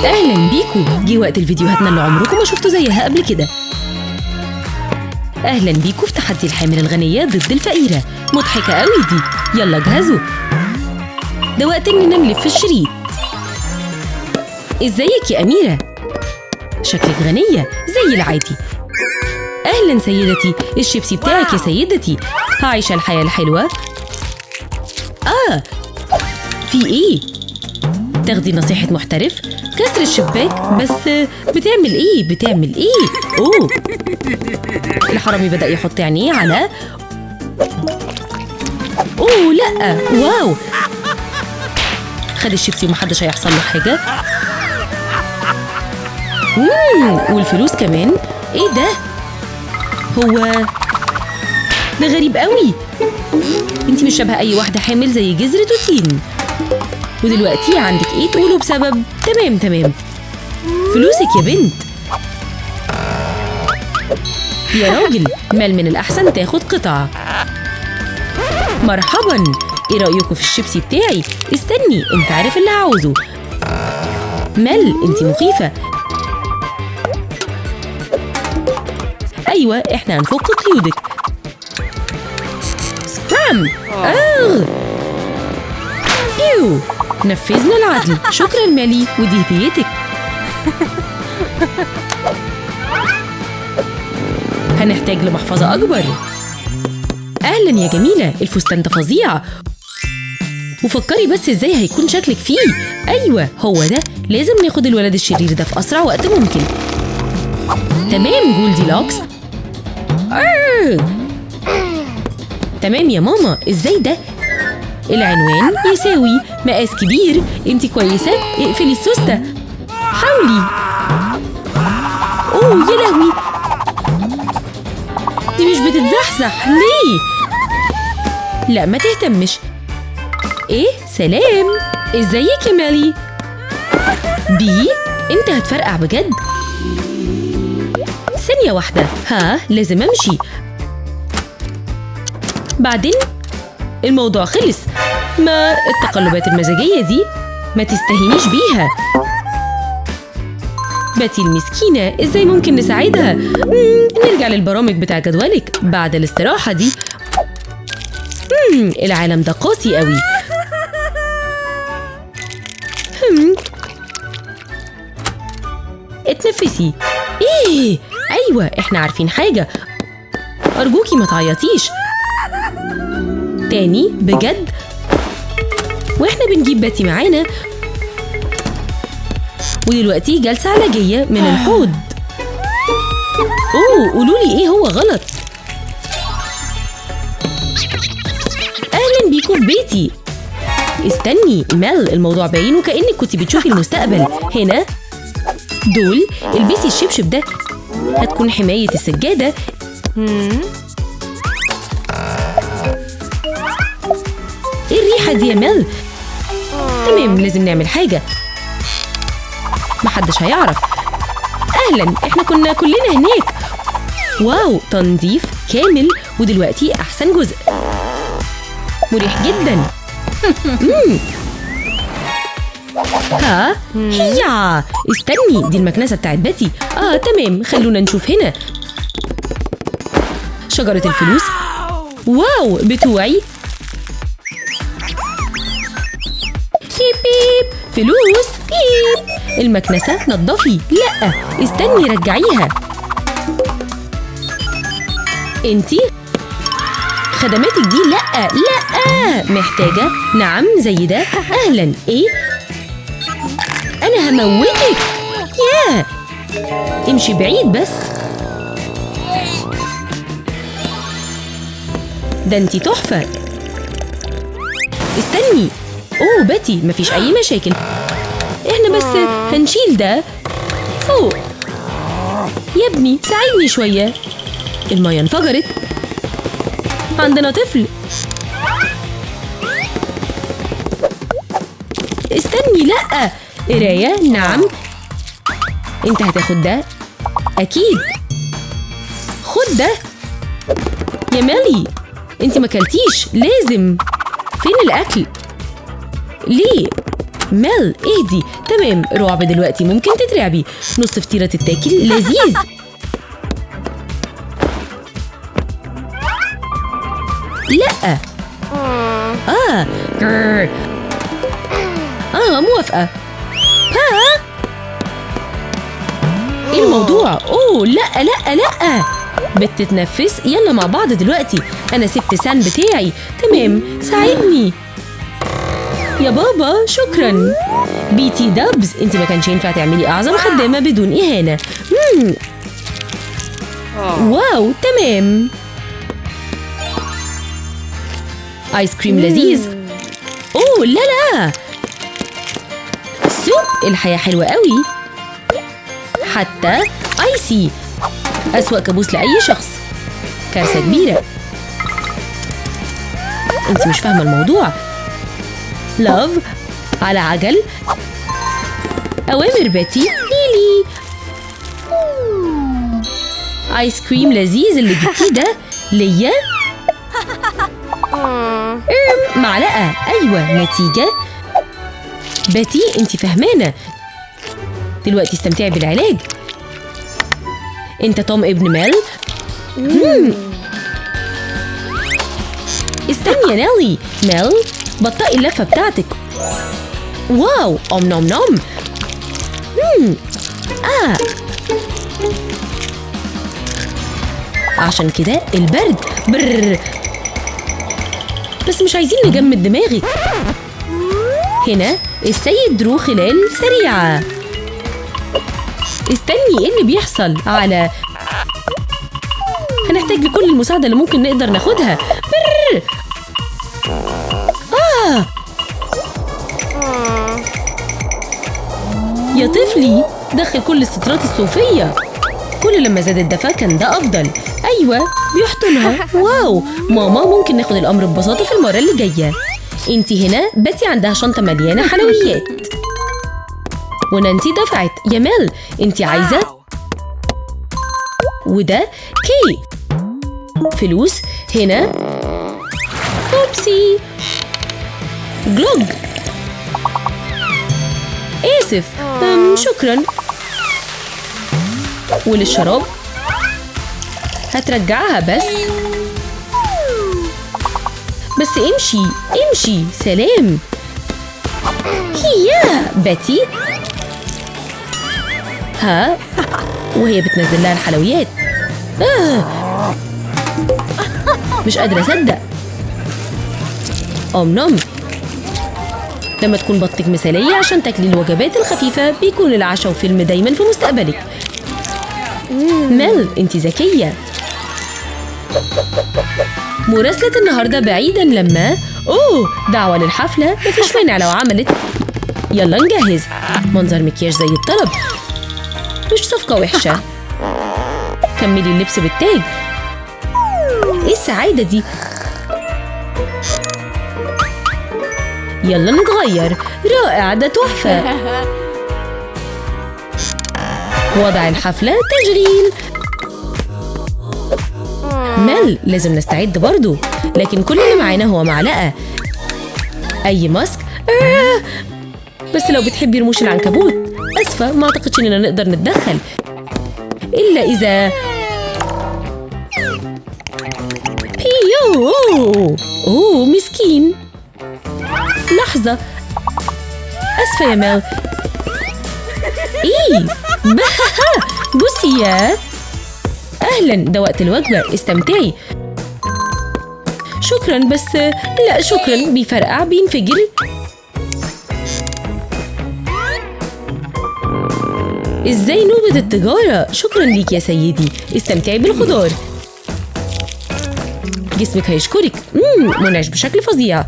اهلا بيكو. جه وقت الفيديوهاتنا اللي عمركم ما شفتوا زيها قبل كده. اهلا بيكو في تحدي الحامل الغنية ضد الفقيرة. مضحكة قوي دي. يلا جهزوا، ده وقت اننا نلف الشريط. ازيك يا اميرة؟ شكلك غنية زي العادي. اهلا سيدتي، الشيبسي بتاعك يا سيدتي. عايشة الحياة الحلوة. في ايه؟ تاخدي نصيحة محترف؟ كسر الشباك بس. بتعمل ايه؟ اوه، الحرامي بدأ يحط عينيه على لا، واو، خد الشيبسي ومحدش هيحصل له حاجة. والفلوس كمان. ايه ده؟ هو ده غريب قوي. انتي مش شبه اي واحدة حامل زي جزر توتين. ودلوقتي عندك ايه تقوله بسبب؟ تمام، فلوسك يا بنت. يا راجل، مال من الأحسن تاخد قطعة. مرحبا، ايه رأيكم في الشيبسي بتاعي؟ استني، انت عارف اللي عاوزه. مال، انت مخيفة. ايوه، احنا هنفك قيودك. سكرام. يو، نفذنا العدل. شكرا مالي، ودي هديتك. هنحتاج لمحفظة أكبر. أهلا يا جميلة، الفستان ده فظيع. وفكري بس ازاي هيكون شكلك فيه. أيوة هو ده، لازم ناخد الولد الشرير ده في أسرع وقت ممكن. تمام جولدي لوكس. تمام يا ماما، ازاي ده؟ العنوان يساوي مقاس كبير. انتي كويسة؟ اقفلي السوستة، حاولي. اوه يا لهوي، دي مش بتتزحزح ليه؟ لا ما تهتمش. ايه سلام، ازيك يا مالي؟ بي، انت هتفرقع بجد. ثانية واحدة، لازم امشي. بعدين الموضوع خلص. ما التقلبات المزاجية دي؟ ما تستهينيش بيها. باتي المسكينة، ازاي ممكن نساعدها؟ نرجع للبرامج بتاع جدولك بعد الاستراحة دي. العالم ده قاسي قوي. اتنفسي. ايه؟ ايوه احنا عارفين حاجة. ارجوكي ما تعيطيش تاني بجد. واحنا بنجيب باتي معانا، ودلوقتي جلسة علاجية من الحوض. قولولي ايه هو غلط. اهلا بيكم في بيتي. استني مال، الموضوع باين وكأنك كنتي بتشوفي المستقبل. هنا دول، البسي الشبشب ده، هتكون حماية السجادة. ايه الريحة دي يا مال؟ تمام، لازم نعمل حاجة. محدش هيعرف. اهلا، احنا كنا كلنا هناك. واو، تنظيف كامل. ودلوقتي احسن جزء، مريح جدا. هيا استني، دي المكنسة بتاعت باتي. تمام، خلونا نشوف هنا. شجرة الفلوس. واو، بتوعي. بيب بيب، فلوس. بيب. المكنسة نضفي. لا استني، رجعيها. انتي خدماتك دي. لا محتاجة. نعم زي ده. اهلا. ايه؟ انا هموتك. يا امشي بعيد بس. ده انتي تحفة. استني. باتي، مفيش اي مشاكل. احنا بس هنشيل ده فوق. يا ابني ساعدني شوية. المية انفجرت. عندنا طفل. استني. لا، قراية. نعم، انت هتاخد ده اكيد. خد ده يا مالي. انت ما كلتيش، لازم. فين الاكل؟ ليه ميل اهدي. تمام، رعب دلوقتي، ممكن تترعبي. نص فطيرة تتاكل، لذيذ. لا. جرر. موافقة. ها، ايه الموضوع؟ اوه لا لا لا، بتتنفس. يلا مع بعض دلوقتي. انا سبت سان بتاعي. تمام، ساعدني يا بابا. شكرا. بيتي دبز، انت ما كانش ينفع تعملي اعظم خدامة بدون اهانة. واو، تمام. ايس كريم لذيذ. اوه لا لا، سوب. الحياة حلوة قوي، حتى ايسي. اسوأ كابوس لأي شخص. كارثة كبيرة. انت مش فاهمة الموضوع. لاف على عجل. أوامر باتي. ليلي. آيس كريم لذيذ اللي جبتيه ده ليا. معلقة. أيوة، نتيجة. باتي انت فهمانة. دلوقتي استمتعي بالعلاج. انت توم ابن ميل. استني يا نيلي. ميل، بطئي اللفة بتاعتك. واو، نوم نوم. عشان كده البرد. برر. بس مش عايزين نجمد دماغك. هنا السيد درو خلال سريعة. استني، ايه اللي بيحصل؟ على هنحتاج لكل المساعدة اللي ممكن نقدر ناخدها. برر. يا طفلي، دخل كل السترات الصوفية. كل لما زاد الدفا كان ده أفضل. أيوة، بيحضنها. واو، ماما ممكن ناخد الأمر ببساطة في المرة اللي جاية. انتي هنا. باتي عندها شنطة مليانة حلويات. ونانسي دفعت. يا ميل، انتي عايزة؟ وده كيك. فلوس هنا. اوبسي. جلوج. آسف. شكرا. وللشراب هترجعها. بس امشي امشي. سلام. هيا باتي. ها، وهي بتنزل لها الحلويات. مش قادرة أصدق. نوم. لما تكون بطنك مثالية عشان تاكلي الوجبات الخفيفة، بيكون العشاء وفيلم دايما في مستقبلك. ميل، انتي ذكية. مراسلة النهاردة بعيدا لما دعوة للحفلة. مفيش مانع لو عملت. يلا نجهز. منظر مكياج زي الطلب. مش صفقة وحشة. كملي اللبس بالتاج. ايه السعادة دي؟ يلا نتغير. رائع، ده تحفة. وضع الحفلة. تشغيل. ميل، لازم نستعد برضو. لكن كل اللي معانا هو معلقة. أي ماسك. بس لو بتحبي رموش العنكبوت. أسفة، ما أعتقدش إننا نقدر نتدخل إلا إذا مسكين. لحظة. أسفة يا ميل. إيه؟ بصي يا. أهلا، ده وقت الوجبة. استمتعي. شكرا، بس لا شكرا. بيفرقع، بينفجر. ازاي نوبة التجارة؟ شكرا ليك يا سيدي. استمتعي بالخضار. جسمك هيشكرك. منعش بشكل فظيع.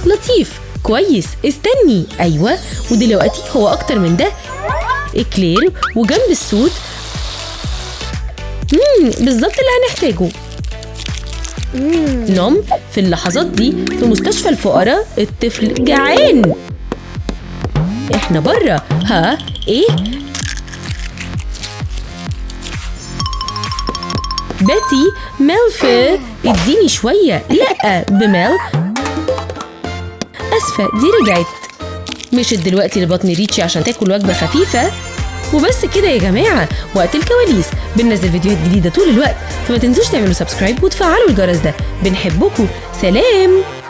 لطيف. كويس. استني. ايوه، ودلوقتي هو اكتر من ده. اكلير وجنب السود. بالظبط اللي هنحتاجه. نوم. في اللحظات دي في مستشفى الفقراء الطفل جعان. احنا بره. ها، ايه؟ باتي. ميل، اديني شوية. لا، بميل. أسفة، دي رجعت. مشت دلوقتي لبطن ريتشي عشان تاكل وجبة خفيفة. وبس كده يا جماعة، وقت الكواليس. بننزل فيديوهات جديدة طول الوقت، فما تنسوش تعملوا سبسكرايب وتفعلوا الجرس ده. بنحبكم، سلام.